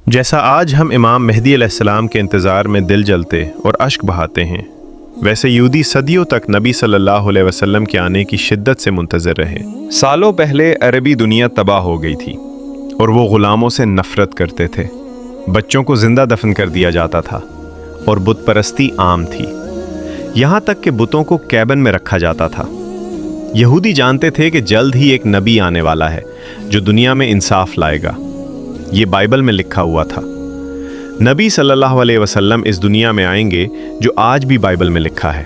جیسا آج ہم امام مہدی علیہ السلام کے انتظار میں دل جلتے اور اشک بہاتے ہیں، ویسے یہودی صدیوں تک نبی صلی اللہ علیہ وسلم کے آنے کی شدت سے منتظر رہے۔ سالوں پہلے عربی دنیا تباہ ہو گئی تھی اور وہ غلاموں سے نفرت کرتے تھے۔ بچوں کو زندہ دفن کر دیا جاتا تھا اور بت پرستی عام تھی، یہاں تک کہ بتوں کو کیبن میں رکھا جاتا تھا۔ یہودی جانتے تھے کہ جلد ہی ایک نبی آنے والا ہے جو دنیا میں انصاف لائے گا۔ یہ بائبل میں لکھا ہوا تھا۔ نبی صلی اللہ علیہ وسلم اس دنیا میں آئیں گے جو آج بھی بائبل میں لکھا ہے۔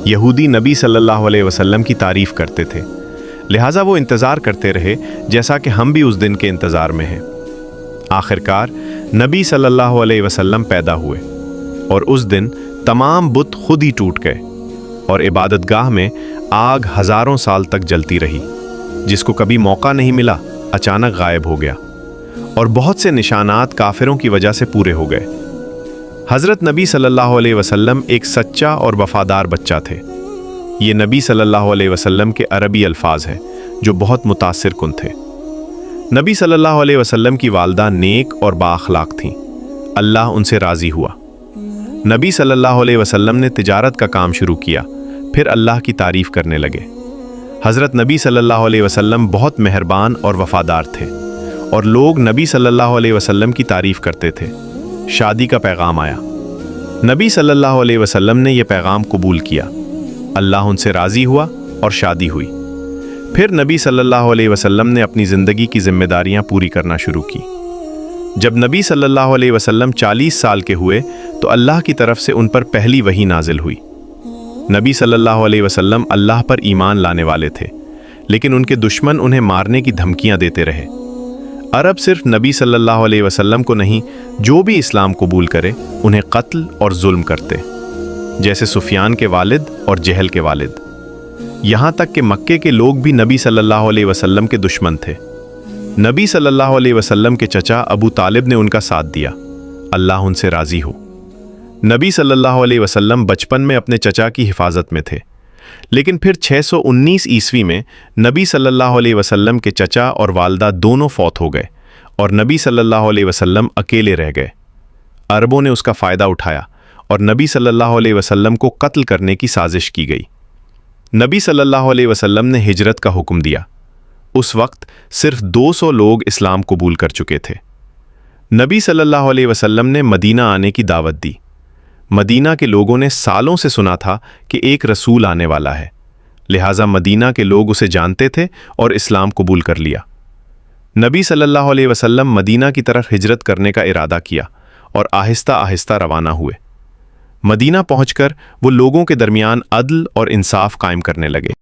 یہودی نبی صلی اللہ علیہ وسلم کی تعریف کرتے تھے، لہٰذا وہ انتظار کرتے رہے جیسا کہ ہم بھی اس دن کے انتظار میں ہیں۔ آخرکار نبی صلی اللہ علیہ وسلم پیدا ہوئے اور اس دن تمام بت خود ہی ٹوٹ گئے اور عبادت گاہ میں آگ ہزاروں سال تک جلتی رہی۔ جس کو کبھی موقع نہیں ملا اچانک غائب ہو گیا اور بہت سے نشانات کافروں کی وجہ سے پورے ہو گئے۔ حضرت نبی صلی اللہ علیہ وسلم ایک سچا اور وفادار بچہ تھے۔ یہ نبی صلی اللہ علیہ وسلم کے عربی الفاظ ہیں جو بہت متاثر کن تھے۔ نبی صلی اللہ علیہ وسلم کی والدہ نیک اور بااخلاق تھیں، اللہ ان سے راضی ہوا۔ نبی صلی اللہ علیہ وسلم نے تجارت کا کام شروع کیا، پھر اللہ کی تعریف کرنے لگے۔ حضرت نبی صلی اللہ علیہ وسلم بہت مہربان اور وفادار تھے اور لوگ نبی صلی اللہ علیہ وسلم کی تعریف کرتے تھے۔ شادی کا پیغام آیا، نبی صلی اللہ علیہ وسلم نے یہ پیغام قبول کیا، اللہ ان سے راضی ہوا اور شادی ہوئی۔ پھر نبی صلی اللہ علیہ وسلم نے اپنی زندگی کی ذمہ داریاں پوری کرنا شروع کی۔ جب نبی صلی اللہ علیہ وسلم 40 سال کے ہوئے تو اللہ کی طرف سے ان پر پہلی وحی نازل ہوئی۔ نبی صلی اللہ علیہ وسلم اللہ پر ایمان لانے والے تھے، لیکن ان کے دشمن انہیں مارنے کی دھمکیاں دیتے رہے۔ عرب صرف نبی صلی اللہ علیہ وسلم کو نہیں، جو بھی اسلام قبول کرے انہیں قتل اور ظلم کرتے، جیسے سفیان کے والد اور جہل کے والد۔ یہاں تک کہ مکے کے لوگ بھی نبی صلی اللہ علیہ وسلم کے دشمن تھے۔ نبی صلی اللہ علیہ وسلم کے چچا ابو طالب نے ان کا ساتھ دیا، اللہ ان سے راضی ہو۔ نبی صلی اللہ علیہ وسلم بچپن میں اپنے چچا کی حفاظت میں تھے، لیکن پھر 619 عیسوی میں نبی صلی اللہ علیہ وسلم کے چچا اور والدہ دونوں فوت ہو گئے اور نبی صلی اللہ علیہ وسلم اکیلے رہ گئے۔ عربوں نے اس کا فائدہ اٹھایا اور نبی صلی اللہ علیہ وسلم کو قتل کرنے کی سازش کی گئی۔ نبی صلی اللہ علیہ وسلم نے ہجرت کا حکم دیا۔ اس وقت صرف 200 لوگ اسلام قبول کر چکے تھے۔ نبی صلی اللہ علیہ وسلم نے مدینہ آنے کی دعوت دی۔ مدینہ کے لوگوں نے سالوں سے سنا تھا کہ ایک رسول آنے والا ہے، لہٰذا مدینہ کے لوگ اسے جانتے تھے اور اسلام قبول کر لیا۔ نبی صلی اللہ علیہ وسلم مدینہ کی طرف ہجرت کرنے کا ارادہ کیا اور آہستہ آہستہ روانہ ہوئے۔ مدینہ پہنچ کر وہ لوگوں کے درمیان عدل اور انصاف قائم کرنے لگے۔